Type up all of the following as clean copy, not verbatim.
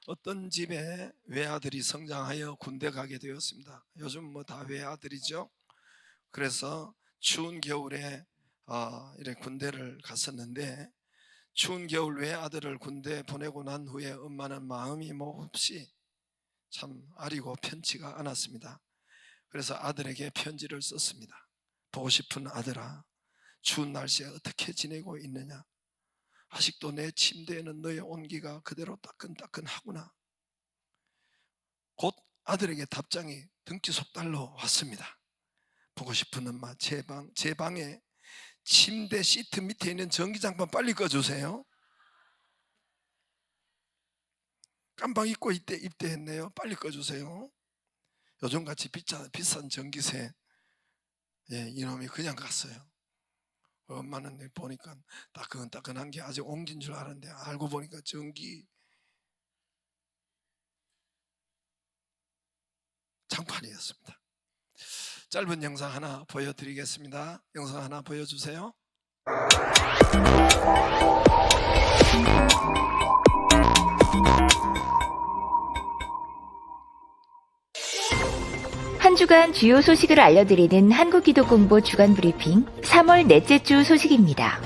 어떤 집에 외아들이 성장하여 군대 가게 되었습니다. 요즘 뭐 다 외아들이죠. 그래서 추운 겨울에 이렇게 군대를 갔었는데, 추운 겨울 외아들을 군대 보내고 난 후에 엄마는 마음이 몹시 참 아리고 편치가 않았습니다. 그래서 아들에게 편지를 썼습니다. 보고 싶은 아들아, 추운 날씨에 어떻게 지내고 있느냐? 아직도 내 침대에는 너의 온기가 그대로 따끈따끈하구나. 곧 아들에게 답장이 등지 속달로 왔습니다. 보고 싶은 엄마, 제 방에 침대 시트 밑에 있는 전기장판 빨리 꺼주세요. 깜빡 잊고 입대했네요. 빨리 꺼주세요. 요즘같이 비싼 전기세, 이놈이 그냥 갔어요. 엄마는 보니까 따끈따끈한 게 아직 옹긴 줄 알았는데, 알고 보니까 전기 장판이었습니다. 짧은 영상 하나 보여드리겠습니다. 영상 하나 보여주세요. 한 주간 주요 소식을 알려드리는 한국기독공보 주간 브리핑 3월 넷째 주 소식입니다.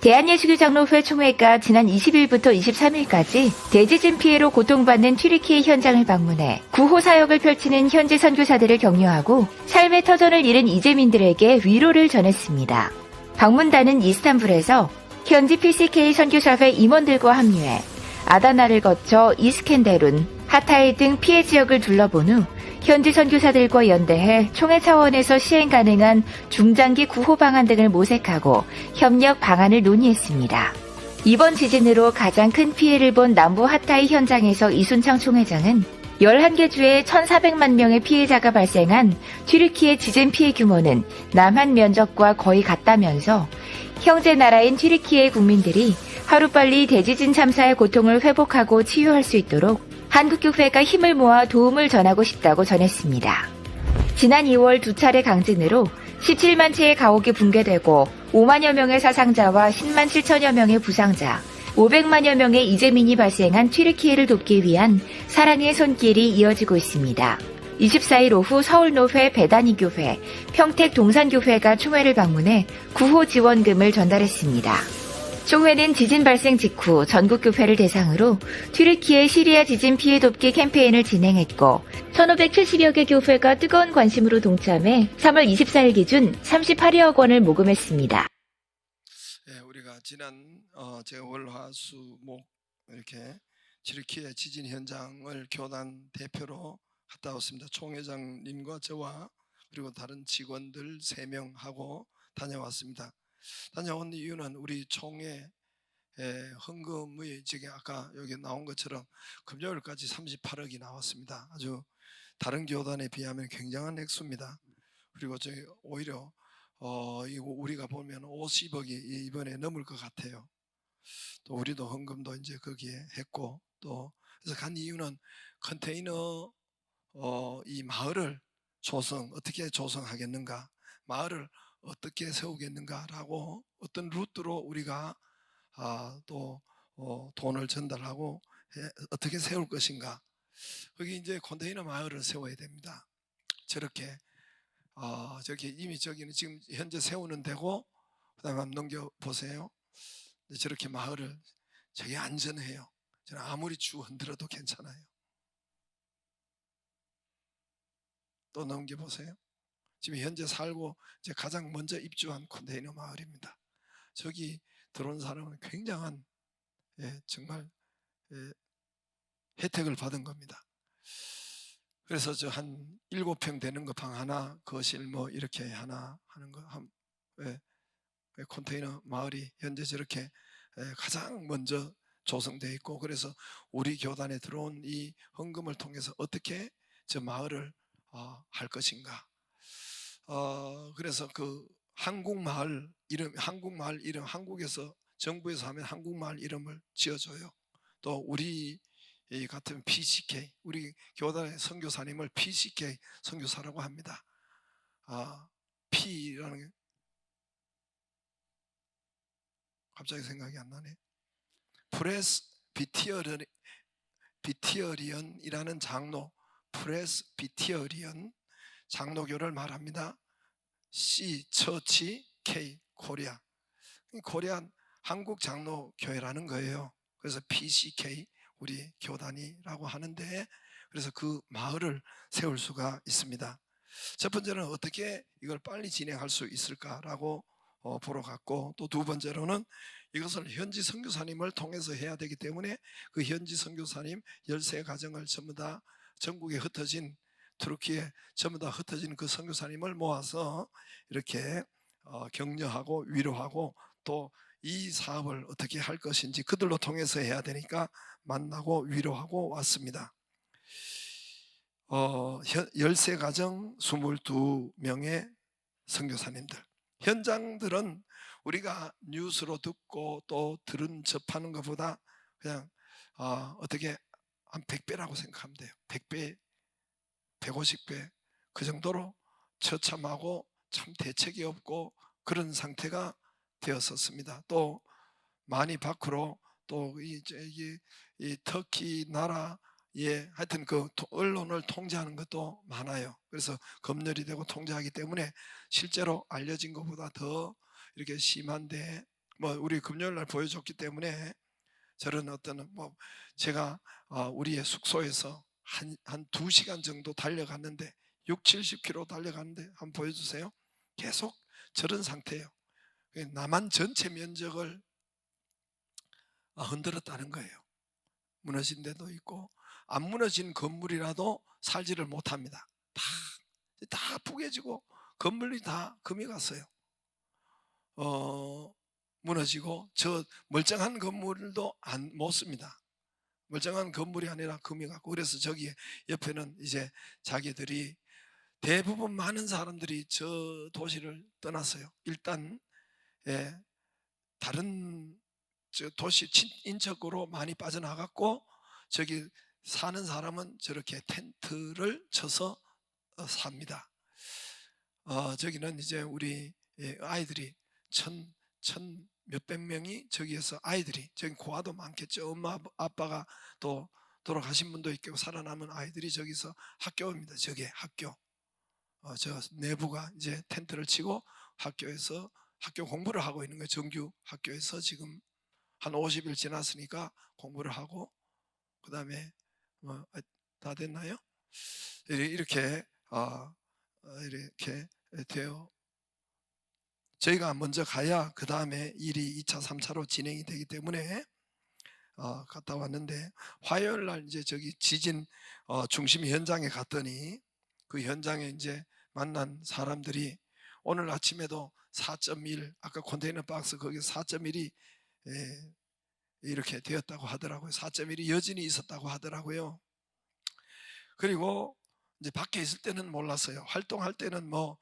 대한예수교장로회 총회가 지난 20일부터 23일까지 대지진 피해로 고통받는 튀르키예 현장을 방문해 구호 사역을 펼치는 현지 선교사들을 격려하고 삶의 터전을 잃은 이재민들에게 위로를 전했습니다. 방문단은 이스탄불에서 현지 PCK 선교사회 임원들과 합류해 아다나를 거쳐 이스켄데룬, 하타이 등 피해 지역을 둘러본 후 현지 선교사들과 연대해 총회 차원에서 시행 가능한 중장기 구호 방안 등을 모색하고 협력 방안을 논의했습니다. 이번 지진으로 가장 큰 피해를 본 남부 하타이 현장에서 이순창 총회장은 11개 주에 1,400만 명의 피해자가 발생한 튀르키예 지진 피해 규모는 남한 면적과 거의 같다면서 형제 나라인 튀르키예 국민들이 하루빨리 대지진 참사의 고통을 회복하고 치유할 수 있도록 한국교회가 힘을 모아 도움을 전하고 싶다고 전했습니다. 지난 2월 두 차례 강진으로 17만 채의 가옥이 붕괴되고 5만여 명의 사상자와 10만 7천여 명의 부상자, 500만여 명의 이재민이 발생한 튀르키예를 돕기 위한 사랑의 손길이 이어지고 있습니다. 24일 오후 서울노회 배단위교회, 평택 동산교회가 총회를 방문해 구호 지원금을 전달했습니다. 총회는 지진 발생 직후 전국교회를 대상으로 튀르키예 시리아 지진 피해 돕기 캠페인을 진행했고 1,570여 개 교회가 뜨거운 관심으로 동참해 3월 24일 기준 38여억 원을 모금했습니다. 우리가 지난 제가 월화수목 이렇게 튀르키예 지진 현장을 교단 대표로 갔다 왔습니다. 총회장님과 저와 그리고 다른 직원들 3명하고 다녀왔습니다. 다녀온 이유는 우리 총회 헌금의 저기 아까 여기 나온 것처럼 금요일까지 38억이 나왔습니다. 아주 다른 교단에 비하면 굉장한 액수입니다. 그리고 저희 오히려 이거 우리가 보면 50억이 이번에 넘을 것 같아요. 또 우리도 헌금도 이제 거기에 했고, 또 그래서 간 이유는 컨테이너 이 마을을 어떻게 조성하겠는가, 마을을 어떻게 세우겠는가라고 어떤 루트로 우리가 또 돈을 전달하고 어떻게 세울 것인가. 거기 이제 컨테이너 마을을 세워야 됩니다. 저렇게 저기 이미 저기는 지금 현재 세우는 데고, 그다음에 한번 넘겨 보세요. 저렇게 마을을, 저게 안전해요. 저는 아무리 주 흔들어도 괜찮아요. 또 넘겨 보세요. 지금 현재 살고 이제 가장 먼저 입주한 컨테이너 마을입니다. 저기 들어온 사람은 굉장한 정말 혜택을 받은 겁니다. 그래서 저 한 7평 되는 거 방 하나, 거실 뭐 이렇게 하나 하는 거 컨테이너 마을이 현재 저렇게 가장 먼저 조성되어 있고, 그래서 우리 교단에 들어온 이 헌금을 통해서 어떻게 저 마을을 할 것인가. 그래서 그 한국마을 이름, 한국에서 정부에서 하면 한국마을 이름을 지어줘요. 또 우리 같은 PCK, 우리 교단의 선교사님을 PCK 선교사라고 합니다. P라는 게 갑자기 생각이 안 나네. 비티어리언이라는 장로, 프레스비티어리언 장로교를 말합니다. C 처치, K 코리아. 코리안 한국 장로교회라는 거예요. 그래서 PCK 우리 교단이라고 하는데, 그래서 그 마을을 세울 수가 있습니다. 첫 번째는 어떻게 이걸 빨리 진행할 수 있을까라고 보러 갔고, 또 두 번째로는 이것을 현지 선교사님을 통해서 해야 되기 때문에 그 현지 선교사님 13가정을 전부 다 전국에 흩어진, 투르키에 전부 다 흩어진 그 선교사님을 모아서 이렇게 격려하고 위로하고, 또 이 사업을 어떻게 할 것인지 그들로 통해서 해야 되니까 만나고 위로하고 왔습니다. 13가정 22명의 선교사님들. 현장들은 우리가 뉴스로 듣고 또 접하는 것보다 그냥 어떻게 한 100배라고 생각하면 돼요. 100배, 150배 그 정도로 처참하고 참 대책이 없고 그런 상태가 되었었습니다. 또 많이 밖으로 또 이 터키 나라에 하여튼 그 언론을 통제하는 것도 많아요. 그래서 검열이 되고 통제하기 때문에 실제로 알려진 것보다 더 이렇게 심한데, 뭐 우리 금요일 날 보여줬기 때문에 저런 어떤 제가 우리의 숙소에서 한 2시간 정도 달려갔는데 60-70km 달려갔는데 한번 보여주세요. 계속 저런 상태예요. 남한 전체 면적을 흔들었다는 거예요. 무너진 데도 있고 안 무너진 건물이라도 살지를 못합니다. 다 부개지고 건물이 다 금이 갔어요. 무너지고 저 멀쩡한 건물도 못 씁니다. 멀쩡한 건물이 아니라 금이 갔고, 그래서 저기 옆에는 이제 자기들이 대부분 많은 사람들이 저 도시를 떠났어요. 일단 다른 저 도시 인척으로 많이 빠져나갔고, 저기 사는 사람은 저렇게 텐트를 쳐서 삽니다. 저기는 이제 우리 아이들이 천 몇백 명이 저기에서 아이들이, 저기 고아도 많겠죠. 엄마 아빠가 또 돌아가신 분도 있고 살아남은 아이들이 저기서 학교입니다. 저게 학교. 저 내부가 이제 텐트를 치고 학교에서 학교 공부를 하고 있는 거예요. 정규 학교에서 지금 한 50일 지났으니까 공부를 하고, 그 다음에 다 됐나요? 이렇게 되어 저희가 먼저 가야 그 다음에 일이 2차 3차로 진행이 되기 때문에 갔다 왔는데, 화요일 날 이제 저기 지진 중심 현장에 갔더니 그 현장에 이제 만난 사람들이 오늘 아침에도 4.1, 아까 컨테이너 박스 거기 4.1이 이렇게 되었다고 하더라고요. 4.1이 여진이 있었다고 하더라고요. 그리고 이제 밖에 있을 때는 몰랐어요. 활동할 때는 뭐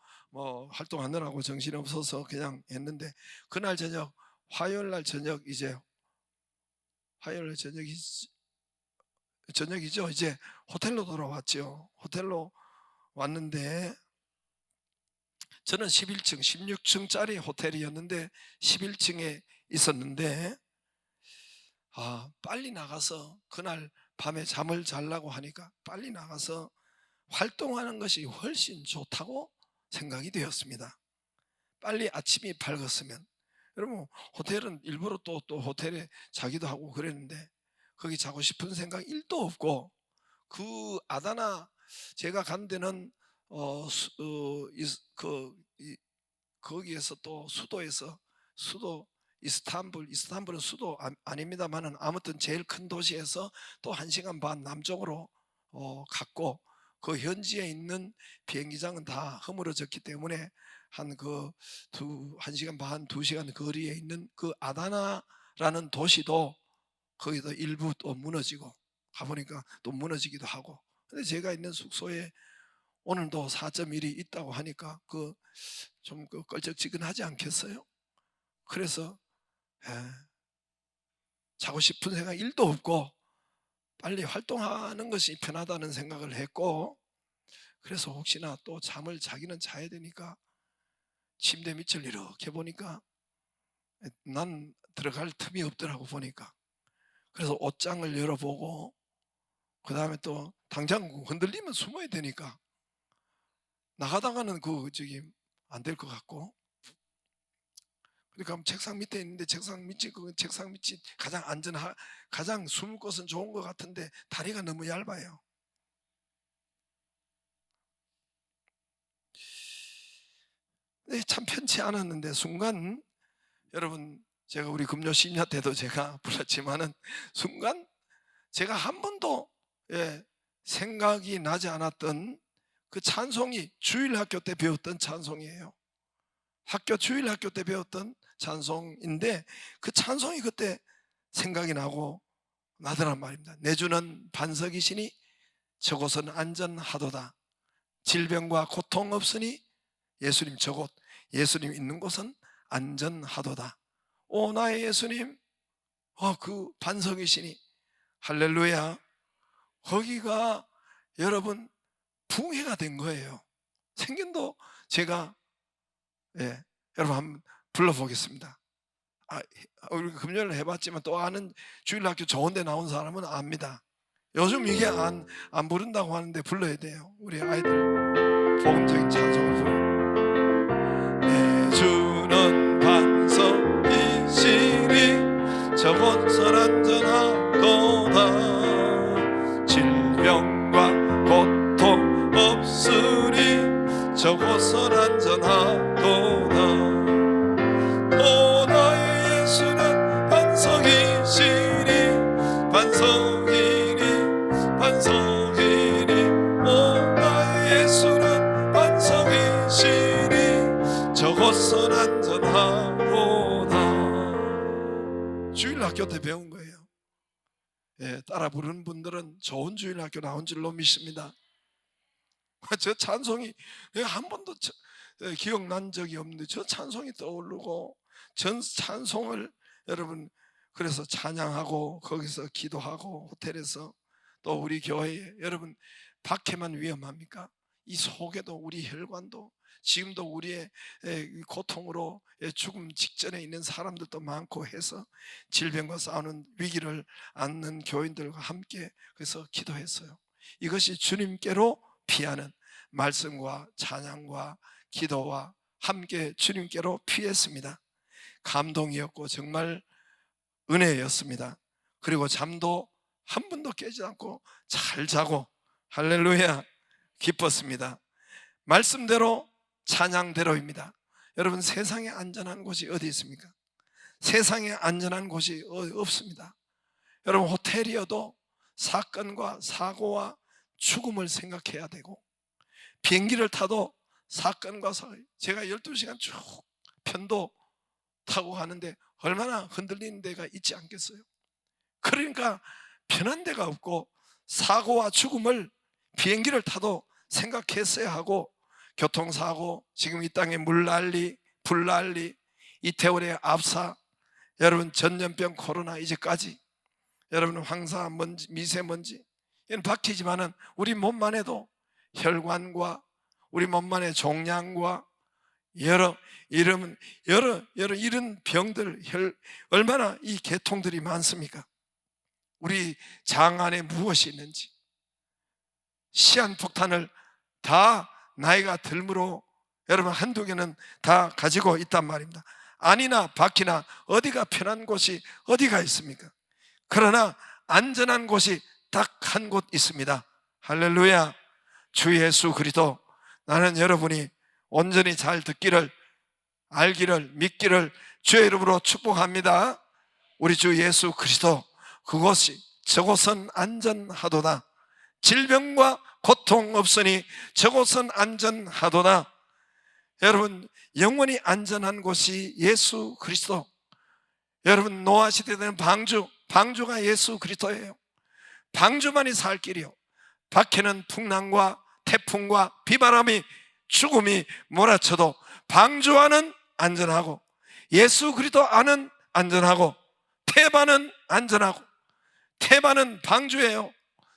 활동하느라고 정신이 없어서 그냥 했는데, 그날 저녁, 화요일 날 저녁, 이제 화요일 날 저녁이죠. 이제 호텔로 돌아왔죠. 호텔로 왔는데 저는 11층, 16층짜리 호텔이었는데 11층에 있었는데, 빨리 나가서 그날 밤에 잠을 자려고 하니까 빨리 나가서 활동하는 것이 훨씬 좋다고 생각이 되었습니다. 빨리 아침이 밝았으면. 여러분, 호텔은 일부러 또 호텔에 자기도 하고 그랬는데 거기 자고 싶은 생각 1도 없고, 그 아다나 제가 간 데는 거기에서 또 수도 이스탄불은 수도 아닙니다만은 아무튼 제일 큰 도시에서 또 1시간 반 남쪽으로 갔고, 그 현지에 있는 비행기장은 다 허물어졌기 때문에 한 1시간 반 2시간 거리에 있는 그 아다나라는 도시도 거기도 일부 또 무너지고, 가보니까 또 무너지기도 하고. 근데 제가 있는 숙소에 오늘도 4.1이 있다고 하니까 좀 껄쩍지근하지 않겠어요? 그래서 자고 싶은 생각 1도 없고 빨리 활동하는 것이 편하다는 생각을 했고, 그래서 혹시나 또 잠을 자기는 자야 되니까 침대 밑을 이렇게 보니까 난 들어갈 틈이 없더라고. 보니까 그래서 옷장을 열어보고 그 다음에 또 당장 흔들리면 숨어야 되니까 나가다가는 안 될 것 같고, 그러니까 책상 밑에 있는데 책상 밑이 가장 숨을 곳은 좋은 것 같은데 다리가 너무 얇아요. 참 편치 않았는데 순간, 여러분 제가 우리 금요 심야 때도 제가 불렀지만은 순간 제가 한 번도 생각이 나지 않았던 그 찬송이 주일학교 때 배웠던 찬송이에요. 주일학교 때 배웠던 찬송인데 그 찬송이 그때 생각이 나더란 말입니다. 내 주는 반석이시니 저곳은 안전하도다. 질병과 고통 없으니 예수님 있는 곳은 안전하도다. 오 나의 예수님, 그 반석이시니, 할렐루야. 거기가 여러분 붕해가 된 거예요. 생긴도 제가 여러분 한번 불러보겠습니다. 우리 금요일 해봤지만 또 아는 주일학교 좋은 데 나온 사람은 압니다. 요즘 이게 안 부른다고 하는데 불러야 돼요. 우리 아이들 복음적인 찬송을 불러. 내 주는 반석이시니 저곳은 안전하도다. 질병과 고통 없으니 저곳은 안전하도다. 오 나의 예수는 반석이시니 오 나의 예수는 반석이시니 저곳은 안전하도다. 주일학교 때 배운 거예요. 따라 부르는 분들은 좋은 주일학교 나온 줄로 믿습니다. 저 찬송이 한 번도 기억난 적이 없는데 저 찬송이 떠오르고, 전 찬송을 여러분 그래서 찬양하고 거기서 기도하고 호텔에서 또 우리 교회에, 여러분 밖에만 위험합니까? 이 속에도 우리 혈관도 지금도 우리의 고통으로 죽음 직전에 있는 사람들도 많고 해서 질병과 싸우는 위기를 안는 교인들과 함께 그래서 기도했어요. 이것이 주님께로 피하는 말씀과 찬양과 기도와 함께 주님께로 피했습니다. 감동이었고 정말 은혜였습니다. 그리고 잠도 한 번도 깨지 않고 잘 자고 할렐루야 기뻤습니다. 말씀대로 찬양대로입니다. 여러분 세상에 안전한 곳이 어디 있습니까? 세상에 안전한 곳이 없습니다. 여러분 호텔이어도 사건과 사고와 죽음을 생각해야 되고, 비행기를 타도 사건과 제가 12시간 쭉 편도 타고 가는데 얼마나 흔들리는 데가 있지 않겠어요? 그러니까 편한 데가 없고 사고와 죽음을 비행기를 타도 생각했어야 하고, 교통사고, 지금 이 땅에 물난리, 불난리, 이태원의 압사, 여러분 전염병 코로나 이제까지, 여러분 황사, 미세먼지 이는 바뀌지만은 우리 몸만 해도 혈관과 우리 몸만의 종양과 여러 이런 병들, 얼마나 이 계통들이 많습니까? 우리 장 안에 무엇이 있는지, 시한폭탄을 다 나이가 들므로 여러분 한두 개는 다 가지고 있단 말입니다. 안이나 밖이나 어디가 편한 곳이 어디가 있습니까? 그러나 안전한 곳이 딱 한 곳 있습니다. 할렐루야. 주 예수 그리스도. 나는 여러분이 온전히 잘 듣기를, 알기를, 믿기를 주의 이름으로 축복합니다. 우리 주 예수 그리스도, 저곳은 안전하도다. 질병과 고통 없으니 저곳은 안전하도다. 여러분 영원히 안전한 곳이 예수 그리스도. 여러분 노아 시대에는 방주가 예수 그리스도예요. 방주만이 살 길이요. 밖에는 풍랑과 태풍과 비바람이 죽음이 몰아쳐도 방주 안은 안전하고, 예수 그리스도 안은 안전하고, 태반은 안전하고, 태반은 방주예요.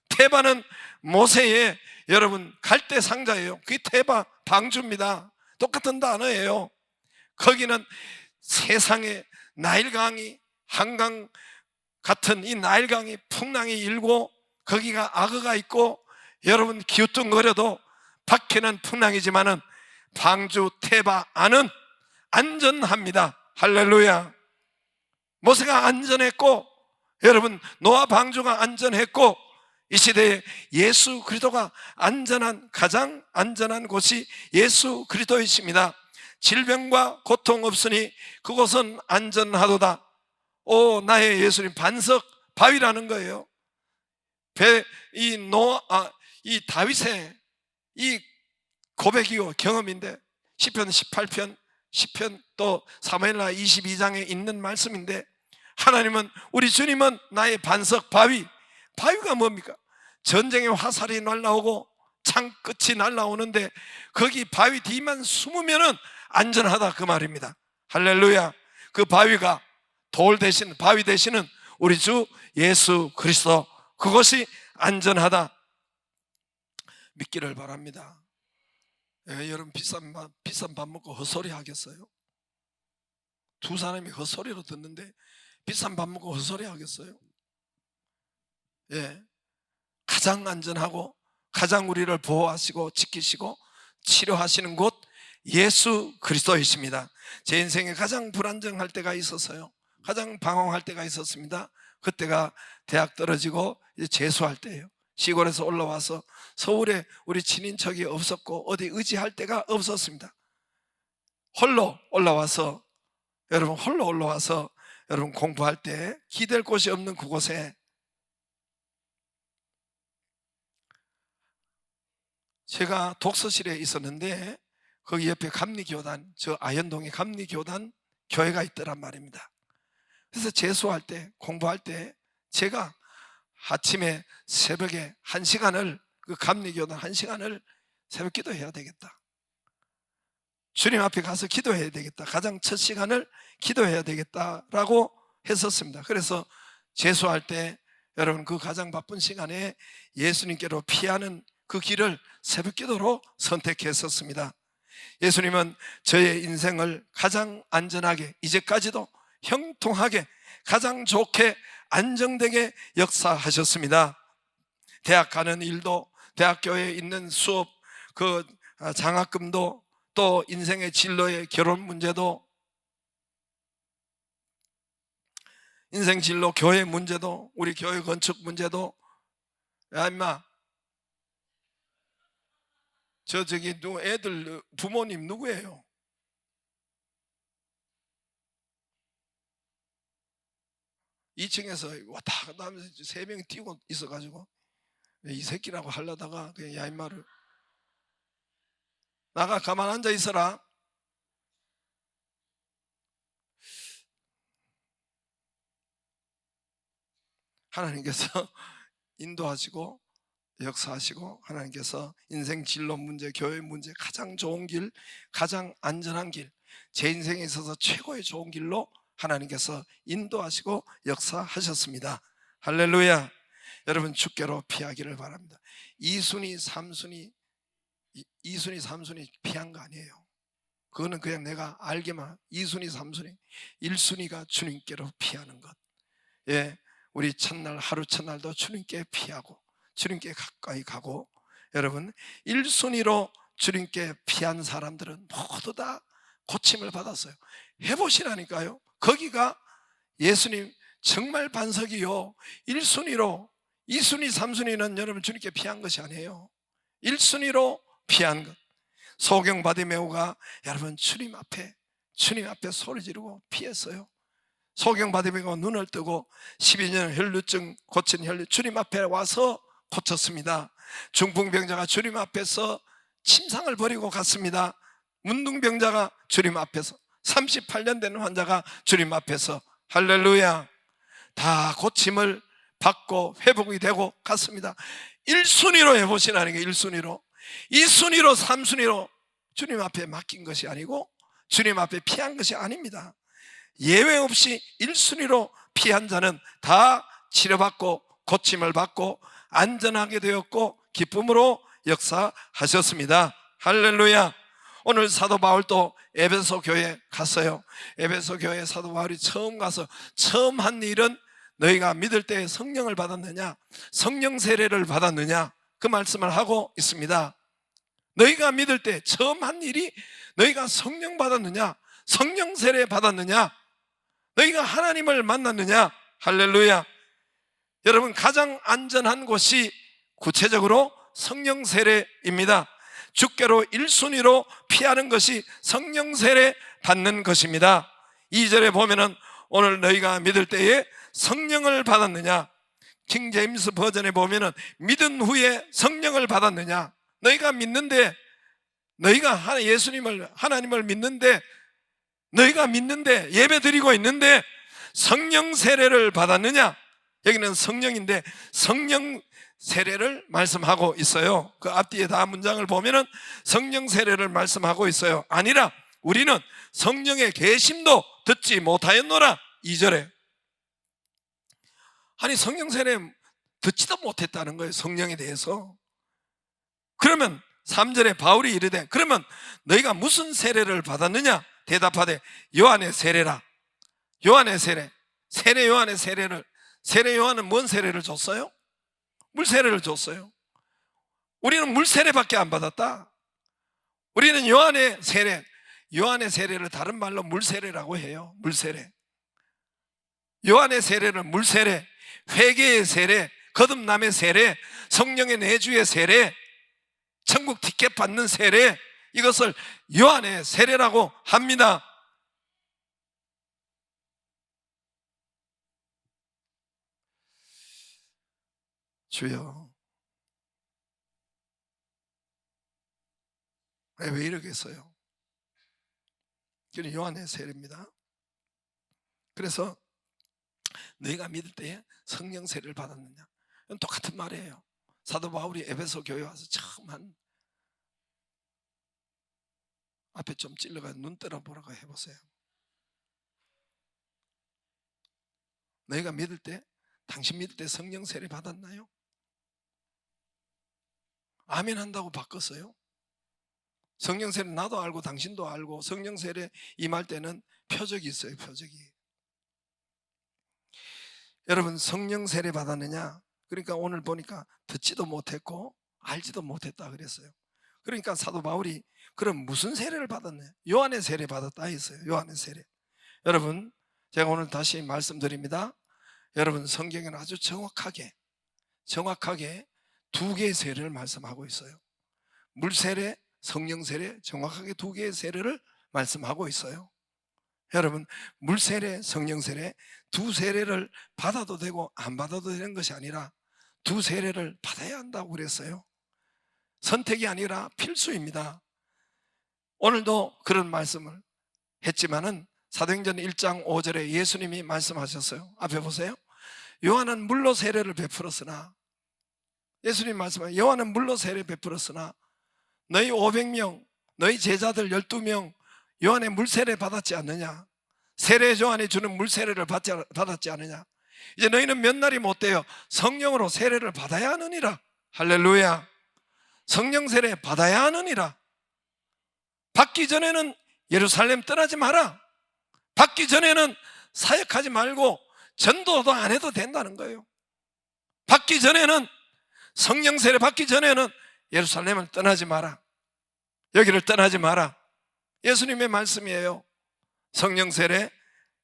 태반은 모세의 여러분 갈대 상자예요. 그게 태반 방주입니다. 똑같은 단어예요. 거기는 세상에 나일강이 한강 같은 이 나일강이 풍랑이 일고 거기가 악어가 있고 여러분 기우뚱거려도 밖에는 풍랑이지만은 방주 테바 안은 안전합니다. 할렐루야. 모세가 안전했고 여러분 노아 방주가 안전했고 이 시대에 예수 그리스도가 안전한 가장 안전한 곳이 예수 그리스도이십니다. 질병과 고통 없으니 그곳은 안전하도다. 오 나의 예수님 반석 바위라는 거예요. 이 다윗의 이 고백이요 경험인데 시편 18편 10편 또 사무엘하 22장에 있는 말씀인데 하나님은 우리 주님은 나의 반석 바위. 바위가 뭡니까? 전쟁의 화살이 날라오고 창 끝이 날라오는데 거기 바위 뒤만 숨으면은 안전하다 그 말입니다. 할렐루야. 그 바위가 돌 대신 바위 대신은 우리 주 예수 그리스도, 그것이 안전하다 믿기를 바랍니다. 여러분 비싼 밥 먹고 헛소리 하겠어요? 두 사람이 헛소리로 듣는데 비싼 밥 먹고 헛소리 하겠어요? 가장 안전하고 가장 우리를 보호하시고 지키시고 치료하시는 곳 예수 그리스도이십니다. 제 인생에 가장 불안정할 때가 있었어요. 가장 방황할 때가 있었습니다. 그때가 대학 떨어지고 이제 재수할 때예요. 시골에서 올라와서 서울에 우리 친인척이 없었고 어디 의지할 데가 없었습니다. 홀로 올라와서 여러분 공부할 때 기댈 곳이 없는 그곳에 제가 독서실에 있었는데 거기 옆에 감리교단, 저 아현동에 감리교단 교회가 있더란 말입니다. 그래서 재수할 때 공부할 때 제가 아침에 새벽에 1시간을 그 감리교단 1시간을 새벽 기도해야 되겠다. 주님 앞에 가서 기도해야 되겠다. 가장 첫 시간을 기도해야 되겠다라고 했었습니다. 그래서 재수할 때 여러분 그 가장 바쁜 시간에 예수님께로 피하는 그 길을 새벽 기도로 선택했었습니다. 예수님은 저의 인생을 가장 안전하게 이제까지도 형통하게 가장 좋게 안정되게 역사하셨습니다. 대학 가는 일도 대학교에 있는 수업 그 장학금도 또 인생의 진로의 결혼 문제도 인생 진로 교회 문제도 우리 교회 건축 문제도 야 임마 저기 애들 부모님 누구예요? (2층에서) 왔다 갔다 하면서 3명이 뛰고 있어가지고 이 새끼라고 하려다가 그냥 야 임마를 나가 가만 앉아 있어라. 하나님께서 인도하시고 역사하시고 하나님께서 인생 진로 문제, 교회 문제 가장 좋은 길, 가장 안전한 길, 제 인생에 있어서 최고의 좋은 길로 하나님께서 인도하시고 역사하셨습니다. 할렐루야. 여러분 주께로 피하기를 바랍니다. 2순위, 3순위 피한 거 아니에요. 그거는 그냥 내가 알게만 2순위, 3순위 1순위가 주님께로 피하는 것. 우리 첫날 하루 첫날도 주님께 피하고 주님께 가까이 가고 여러분 1순위로 주님께 피한 사람들은 모두 다 고침을 받았어요. 해보시라니까요. 거기가 예수님 정말 반석이요. 1순위로 2순위, 3순위는 여러분 주님께 피한 것이 아니에요. 1순위로 피한 것. 소경 바디메오가 여러분 주님 앞에 소리 지르고 피했어요. 소경 바디메오가 눈을 뜨고 12년 혈루증 고친 주님 앞에 와서 고쳤습니다. 중풍병자가 주님 앞에서 침상을 버리고 갔습니다. 문둥병자가 주님 앞에서 38년 된 환자가 주님 앞에서 할렐루야 다 고침을 받고 회복이 되고 갔습니다. 1순위로 해보시라는 게 1순위로 2순위로 3순위로 주님 앞에 맡긴 것이 아니고 주님 앞에 피한 것이 아닙니다. 예외 없이 1순위로 피한 자는 다 치료받고 고침을 받고 안전하게 되었고 기쁨으로 역사하셨습니다. 할렐루야. 오늘 사도 바울도 에베소 교회에 갔어요. 에베소 교회에 사도 바울이 처음 가서 처음 한 일은 너희가 믿을 때 성령을 받았느냐, 성령 세례를 받았느냐, 그 말씀을 하고 있습니다. 너희가 믿을 때 처음 한 일이 너희가 성령 받았느냐, 성령 세례 받았느냐, 너희가 하나님을 만났느냐. 할렐루야. 여러분, 가장 안전한 곳이 구체적으로 성령 세례입니다. 주께로 1순위로 피하는 것이 성령 세례 받는 것입니다. 2절에 보면은 오늘 너희가 믿을 때에 성령을 받았느냐, 킹 제임스 버전에 보면은 믿은 후에 성령을 받았느냐. 너희가 믿는데, 너희가 예수님을, 하나님을 믿는데, 너희가 믿는데, 예배 드리고 있는데 성령 세례를 받았느냐. 여기는 성령인데 성령 세례를 말씀하고 있어요. 그 앞뒤에 다 문장을 보면은 성령 세례를 말씀하고 있어요. 아니라 우리는 성령의 계심도 듣지 못하였노라. 2절에. 아니, 성령 세례 듣지도 못했다는 거예요, 성령에 대해서. 그러면 3절에 바울이 이르되 그러면 너희가 무슨 세례를 받았느냐. 대답하되 요한의 세례라. 요한의 세례. 세례 요한의 세례를. 세례 요한은 뭔 세례를 줬어요? 물 세례를 줬어요. 우리는 물 세례밖에 안 받았다. 우리는 요한의 세례, 요한의 세례를 다른 말로 물 세례라고 해요. 물 세례. 요한의 세례는 물 세례, 회개의 세례, 거듭남의 세례, 성령의 내주의 세례, 천국 티켓 받는 세례, 이것을 요한의 세례라고 합니다. 주여, 왜 이러겠어요? 그는 요한의 세례입니다. 그래서 너희가 믿을 때에 성령 세례를 받았느냐, 이건 똑같은 말이에요. 사도 바울이 에베소 교회 와서 처음 한, 앞에 좀 찔러가 눈 떠보라고 해보세요. 너희가 믿을 때, 당신 믿을 때 성령 세례 받았나요? 아멘 한다고 바꿨어요. 성령 세례 나도 알고 당신도 알고, 성령 세례 임할 때는 표적이 있어요. 표적이. 여러분, 성령 세례 받았느냐? 그러니까 오늘 보니까 듣지도 못했고 알지도 못했다 그랬어요. 그러니까 사도 바울이 그럼 무슨 세례를 받았냐? 요한의 세례 받았다 했어요. 요한의 세례. 여러분, 제가 오늘 다시 말씀드립니다. 여러분, 성경에는 아주 정확하게 두 개의 세례를 말씀하고 있어요. 물 세례, 성령 세례, 정확하게 두 개의 세례를 말씀하고 있어요. 여러분, 물 세례, 성령 세례, 두 세례를 받아도 되고 안 받아도 되는 것이 아니라 두 세례를 받아야 한다고 그랬어요. 선택이 아니라 필수입니다. 오늘도 그런 말씀을 했지만은 사도행전 1장 5절에 예수님이 말씀하셨어요. 앞에 보세요. 요한은 물로 세례를 베풀었으나, 예수님 말씀하세요. 요한은 물로 세례 베풀었으나 너희 500명, 너희 제자들 12명 요한의 물 세례 받았지 않느냐? 세례 요한이 주는 물 세례를 받았지 않느냐? 이제 너희는 몇 날이 못 돼요. 성령으로 세례를 받아야 하느니라. 할렐루야. 성령 세례 받아야 하느니라. 받기 전에는 예루살렘 떠나지 마라. 받기 전에는 사역하지 말고 전도도 안 해도 된다는 거예요. 받기 전에는, 성령 세례 받기 전에는 예루살렘을 떠나지 마라. 여기를 떠나지 마라. 예수님의 말씀이에요. 성령 세례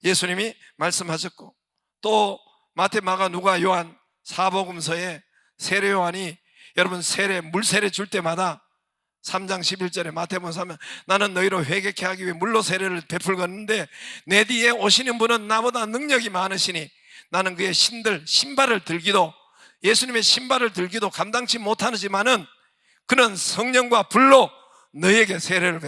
예수님이 말씀하셨고, 또 마태, 마가, 누가, 요한 사복음서에 세례 요한이 여러분 세례, 물 세례 줄 때마다 3장 11절에 마태복음 보면 나는 너희로 회개케 하기 위해 물로 세례를 베풀겠는데 내 뒤에 오시는 분은 나보다 능력이 많으시니 나는 그의 신발을 들기도, 예수님의 신발을 들기도 감당치 못하지만은 그는 성령과 불로 너희에게 세례를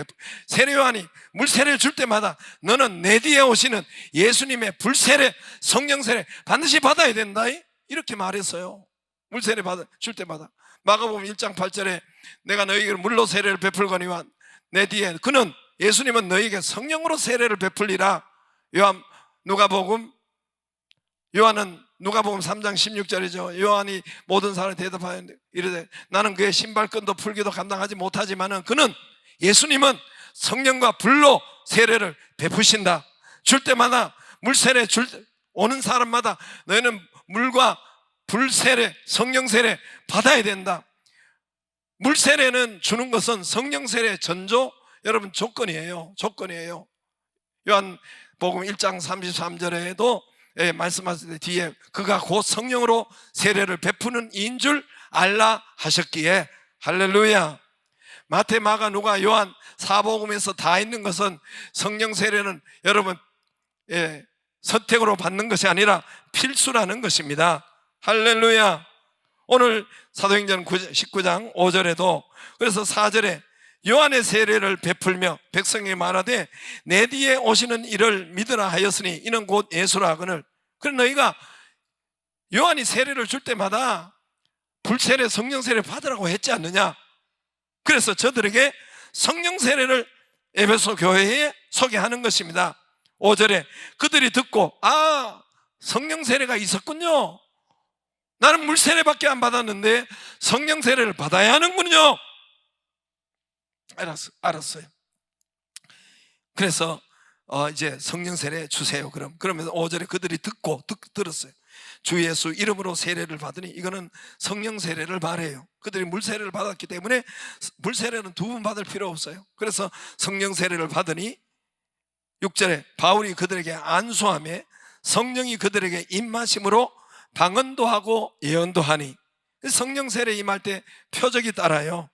세례 요한이 물 세례를 줄 때마다 너는 내 뒤에 오시는 예수님의 불 세례, 성령 세례 반드시 받아야 된다, 이렇게 말했어요. 물 세례 줄 때마다. 마가복음 1장 8절에 내가 너희에게 물로 세례를 베풀거니와 내 뒤에 그는, 예수님은 너희에게 성령으로 세례를 베풀리라. 요한은 누가복음 3장 16절이죠. 요한이 모든 사람을 대답하였는데 이르되 나는 그의 신발끈도 풀기도 감당하지 못하지만은 그는, 예수님은 성령과 불로 세례를 베푸신다. 줄 때마다 물 세례 오는 사람마다 너희는 물과 불 세례, 성령 세례 받아야 된다. 물 세례는 주는 것은 성령 세례 전조 여러분 조건이에요. 조건이에요. 요한복음 1장 33절에도 말씀하실 때 뒤에 그가 곧 성령으로 세례를 베푸는 이인 줄 알라 하셨기에 할렐루야. 마태, 마가, 누가, 요한 사복음에서 다 있는 것은 성령 세례는 여러분 선택으로 받는 것이 아니라 필수라는 것입니다. 할렐루야. 오늘 사도행전 19장 5절에도 그래서 4절에 요한의 세례를 베풀며 백성에게 말하되 내 뒤에 오시는 이를 믿으라 하였으니 이는 곧 예수라 하거늘. 그럼 너희가 요한이 세례를 줄 때마다 불세례 성령 세례 받으라고 했지 않느냐. 그래서 저들에게 성령 세례를 에베소 교회에 소개하는 것입니다. 5절에 그들이 듣고 성령 세례가 있었군요. 나는 물 세례밖에 안 받았는데 성령 세례를 받아야 하는군요. 알았어요. 그래서 이제 성령 세례 주세요. 그러면서 5절에 그들이 들었어요. 주 예수 이름으로 세례를 받으니 이거는 성령 세례를 말해요. 그들이 물 세례를 받았기 때문에 물 세례는 2번 받을 필요 없어요. 그래서 성령 세례를 받으니 6절에 바울이 그들에게 안수하며 성령이 그들에게 임하심으로 방언도 하고 예언도 하니. 성령 세례 임할 때 표적이 따라요.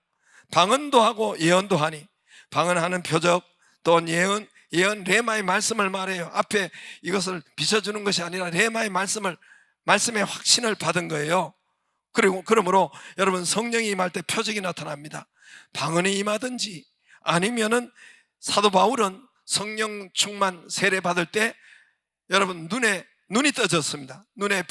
방언도 하고 예언도 하니. 방언하는 표적 또 예언 레마의 말씀을 말해요. 앞에 이것을 비춰주는 것이 아니라 레마의 말씀의 확신을 받은 거예요. 그러므로 여러분 성령이 임할 때 표적이 나타납니다. 방언이 임하든지 아니면은 사도 바울은 성령 충만 세례 받을 때 여러분 눈이 떠졌습니다. 눈에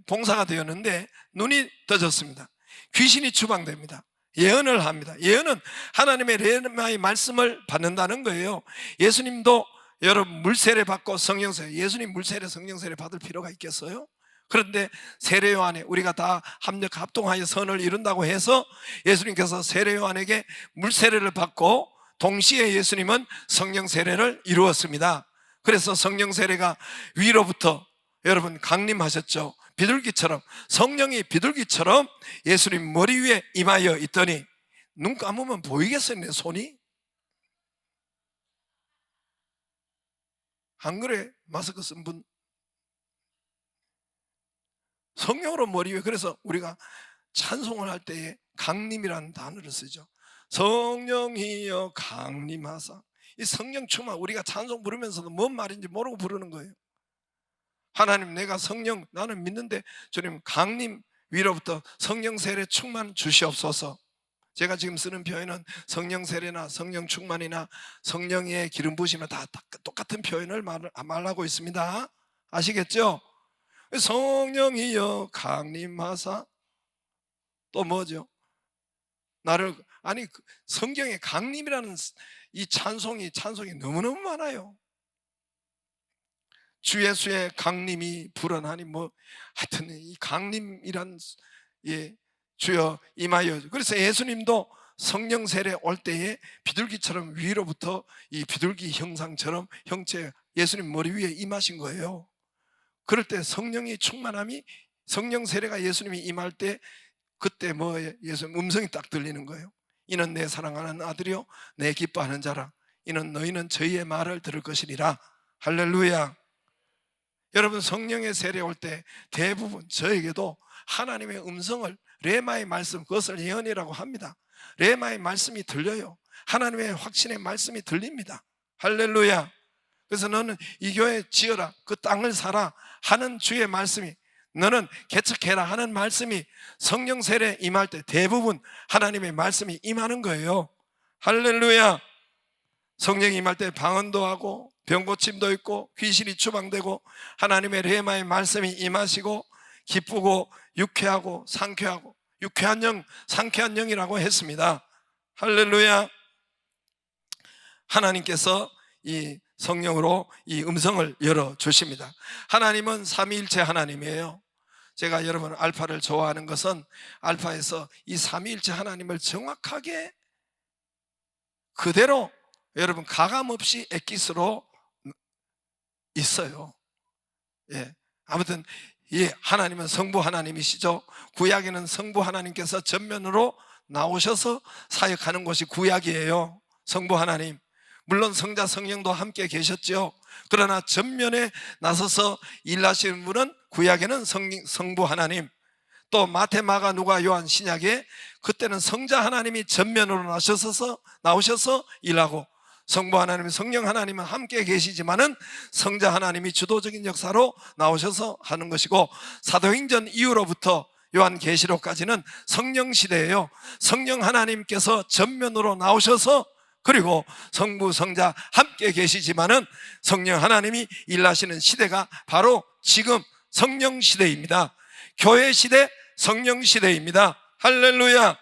봉사가 되었는데 눈이 떠졌습니다. 귀신이 추방됩니다. 예언을 합니다. 예언은 하나님의 레마의 말씀을 받는다는 거예요. 예수님도 여러분 물세례 받고 성령세례, 예수님 물세례 성령세례 받을 필요가 있겠어요? 그런데 세례 요한에 우리가 다 합동하여 선을 이룬다고 해서 예수님께서 세례 요한에게 물세례를 받고 동시에 예수님은 성령 세례를 이루었습니다. 그래서 성령 세례가 위로부터 여러분 강림하셨죠. 비둘기처럼, 성령이 비둘기처럼 예수님 머리 위에 임하여 있더니 눈 감으면 보이겠어요, 내 손이? 안 그래? 마스크 쓴 분 성령으로 머리 위에. 그래서 우리가 찬송을 할 때에 강림이라는 단어를 쓰죠. 성령이여 강림하사. 이 성령 충만, 우리가 찬송 부르면서도 뭔 말인지 모르고 부르는 거예요. 하나님, 내가 성령 나는 믿는데 주님 강림 위로부터 성령 세례 충만 주시옵소서. 제가 지금 쓰는 표현은 성령 세례나 성령 충만이나 성령의 기름 부으시면 다 똑같은 표현을 말하고 있습니다. 아시겠죠? 성령이여 강림하사. 또 뭐죠? 성경에 강림이라는 이 찬송이 너무너무 많아요. 주 예수의 강림이 불어나니 하여튼 이 강림이란 주여 임하여. 그래서 예수님도 성령 세례 올 때에 비둘기처럼 위로부터 이 비둘기 형상처럼 형체 예수님 머리 위에 임하신 거예요. 그럴 때 성령이 충만함이, 성령 세례가 예수님이 임할 때 그때 예수님 음성이 딱 들리는 거예요. 이는 내 사랑하는 아들이요 내 기뻐하는 자라. 이는 너희는 저희의 말을 들을 것이니라. 할렐루야. 여러분 성령의 세례 올 때 대부분 저에게도 하나님의 음성을, 레마의 말씀, 그것을 예언이라고 합니다. 레마의 말씀이 들려요. 하나님의 확신의 말씀이 들립니다. 할렐루야. 그래서 너는 이 교회 지어라, 그 땅을 사라 하는 주의 말씀이, 너는 개척해라 하는 말씀이 성령 세례 임할 때 대부분 하나님의 말씀이 임하는 거예요. 할렐루야. 성령이 임할 때 방언도 하고 병고침도 있고 귀신이 추방되고 하나님의 레마의 말씀이 임하시고 기쁘고 유쾌하고 상쾌하고, 유쾌한 영, 상쾌한 영이라고 했습니다. 할렐루야. 하나님께서 이 성령으로 이 음성을 열어주십니다. 하나님은 삼위일체 하나님이에요. 제가 여러분 알파를 좋아하는 것은 알파에서 이 삼위일체 하나님을 정확하게 그대로 여러분 가감 없이 엑기스로 있어요. 아무튼 이 하나님은 성부 하나님이시죠. 구약에는 성부 하나님께서 전면으로 나오셔서 사역하는 것이 구약이에요. 성부 하나님, 물론 성자 성령도 함께 계셨죠. 그러나 전면에 나서서 일하시는 분은 구약에는 성부 하나님, 또 마태, 마가, 누가, 요한, 신약에 그때는 성자 하나님이 전면으로 나오셔서 일하고, 성부 하나님, 성령 하나님은 함께 계시지만은 성자 하나님이 주도적인 역사로 나오셔서 하는 것이고, 사도행전 이후로부터 요한계시록까지는 성령 시대예요. 성령 하나님께서 전면으로 나오셔서, 그리고 성부, 성자 함께 계시지만은 성령 하나님이 일하시는 시대가 바로 지금 성령 시대입니다. 교회 시대, 성령 시대입니다. 할렐루야.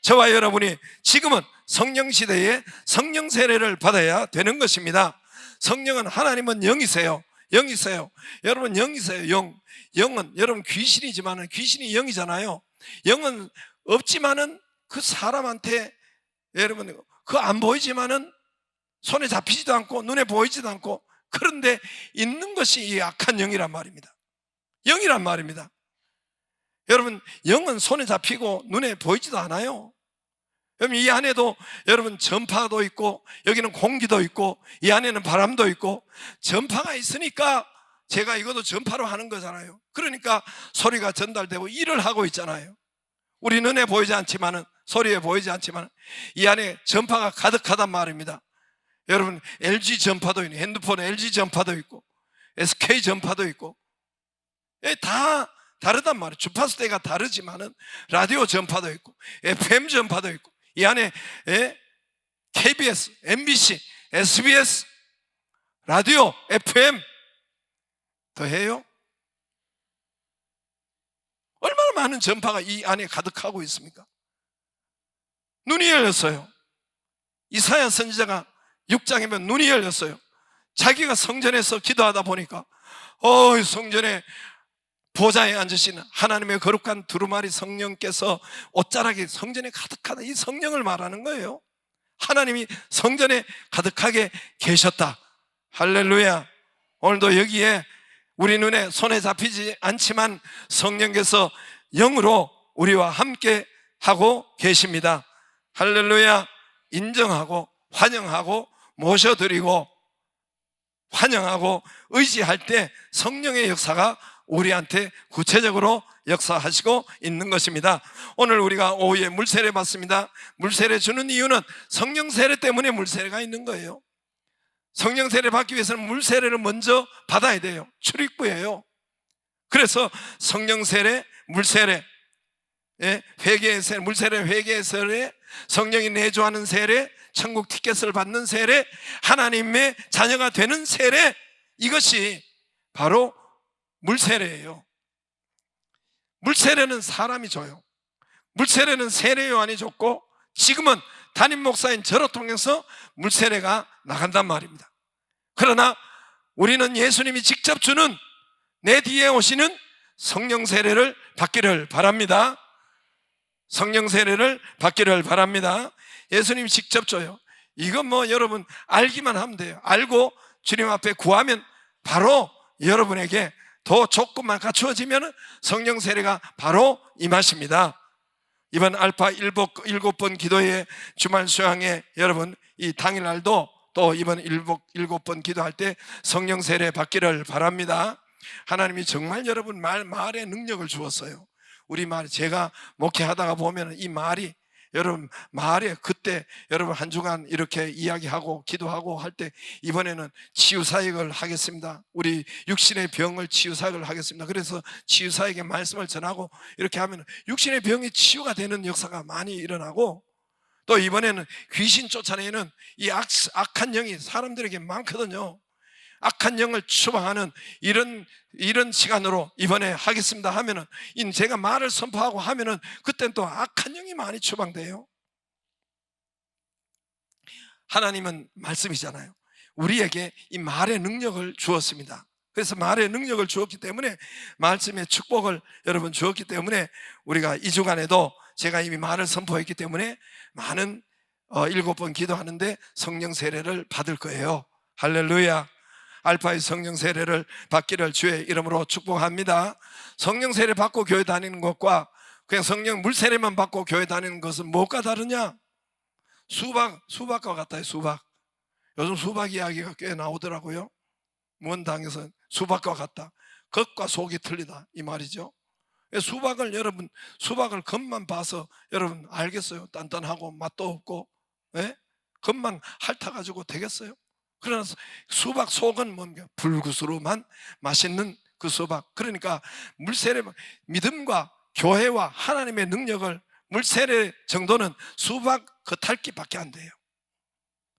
저와 여러분이 지금은 성령 시대에 성령 세례를 받아야 되는 것입니다. 성령은, 하나님은 영이세요. 영이세요. 여러분, 영이세요. 영은 여러분 귀신이지만은, 귀신이 영이잖아요. 영은 없지만은 그 사람한테, 여러분 그 안 보이지만은 손에 잡히지도 않고 눈에 보이지도 않고, 그런데 있는 것이 이 악한 영이란 말입니다. 영이란 말입니다. 여러분, 영은 손에 잡히고 눈에 보이지도 않아요. 여러분, 이 안에도 여러분 전파도 있고, 여기는 공기도 있고, 이 안에는 바람도 있고, 전파가 있으니까 제가 이것도 전파로 하는 거잖아요. 그러니까 소리가 전달되고 일을 하고 있잖아요. 우리 눈에 보이지 않지만은, 소리에 보이지 않지만 이 안에 전파가 가득하단 말입니다. 여러분, LG 전파도 있고, 핸드폰 LG 전파도 있고, SK 전파도 있고, 다 다르단 말이에요. 주파수대가 다르지만은 라디오 전파도 있고, FM 전파도 있고, 이 안에 KBS, MBC, SBS, 라디오, FM 더해요? 얼마나 많은 전파가 이 안에 가득하고 있습니까? 눈이 열렸어요. 이사야 선지자가 6장이면 눈이 열렸어요. 자기가 성전에서 기도하다 보니까 성전에 보좌에 앉으신 하나님의 거룩한 두루마리 성령께서 옷자락이 성전에 가득하다, 이 성령을 말하는 거예요. 하나님이 성전에 가득하게 계셨다. 할렐루야. 오늘도 여기에 우리 눈에 손에 잡히지 않지만 성령께서 영으로 우리와 함께 하고 계십니다. 할렐루야. 인정하고 환영하고 모셔드리고 환영하고 의지할 때 성령의 역사가 우리한테 구체적으로 역사하시고 있는 것입니다. 오늘 우리가 오후에 물세례 받습니다. 물세례 주는 이유는 성령 세례 때문에 물세례가 있는 거예요. 성령 세례 받기 위해서는 물세례를 먼저 받아야 돼요. 출입구예요. 그래서 성령 세례, 물세례, 회개의 세례, 물세례, 회개의 세례, 성령이 내주하는 세례, 천국 티켓을 받는 세례, 하나님의 자녀가 되는 세례, 이것이 바로 물세례예요. 물세례는 사람이 줘요. 물세례는 세례 요한이 줬고, 지금은 담임 목사인 저를 통해서 물세례가 나간단 말입니다. 그러나 우리는 예수님이 직접 주는, 내 뒤에 오시는 성령 세례를 받기를 바랍니다. 성령 세례를 받기를 바랍니다. 예수님이 직접 줘요. 이건 여러분 알기만 하면 돼요. 알고 주님 앞에 구하면 바로 여러분에게 더 조건만 갖추어지면 성령 세례가 바로 임하십니다. 이번 알파 7번 기도회 주말 수양회, 여러분 이 당일날도 또 이번 7번 기도할 때 성령 세례 받기를 바랍니다. 하나님이 정말 여러분 말의 능력을 주었어요. 우리 말, 제가 목회하다가 보면 이 말이, 여러분 말에, 그때 여러분 한 주간 이렇게 이야기하고 기도하고 할 때 이번에는 치유사역을 하겠습니다. 우리 육신의 병을 치유사역을 하겠습니다. 그래서 치유사역의 말씀을 전하고 이렇게 하면 육신의 병이 치유가 되는 역사가 많이 일어나고, 또 이번에는 귀신 쫓아내는 이 악한 영이 사람들에게 많거든요. 악한 영을 추방하는 이런 시간으로 이번에 하겠습니다 하면은, 제가 말을 선포하고 하면은 그땐 또 악한 영이 많이 추방돼요. 하나님은 말씀이잖아요. 우리에게 이 말의 능력을 주었습니다. 그래서 말의 능력을 주었기 때문에, 말씀의 축복을 여러분 주었기 때문에, 우리가 이 주간에도 제가 이미 말을 선포했기 때문에 많은 7번 기도하는데 성령 세례를 받을 거예요. 할렐루야. 알파의 성령 세례를 받기를 주의 이름으로 축복합니다. 성령 세례 받고 교회 다니는 것과 그냥 성령 물 세례만 받고 교회 다니는 것은 뭐가 다르냐? 수박과 같아요. 수박. 요즘 수박 이야기가 꽤 나오더라고요. 먼 당에서 수박과 같다. 겉과 속이 틀리다 이 말이죠. 수박을 여러분, 수박을 겉만 봐서 여러분 알겠어요? 단단하고 맛도 없고, 예? 겉만 핥아가지고 되겠어요? 그러나 수박 속은 뭡니까? 불구스름한 맛있는 그 수박. 그러니까 물세례, 믿음과 교회와 하나님의 능력을, 물세례 정도는 수박 겉핥기밖에 안 돼요.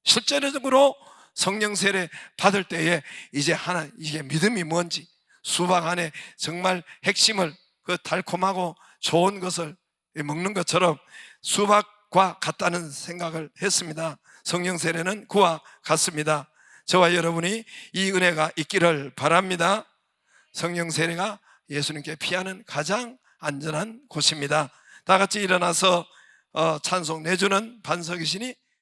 실제적으로 성령 세례 받을 때에 이제 이게 믿음이 뭔지, 수박 안에 정말 핵심을, 그 달콤하고 좋은 것을 먹는 것처럼 수박과 같다는 생각을 했습니다. 성령 세례는 그와 같습니다. 저와 여러분이 이 은혜가 있기를 바랍니다. 성령 세례가 예수님께 피하는 가장 안전한 곳입니다. 다 같이 일어나서 찬송 내주는 반석이시니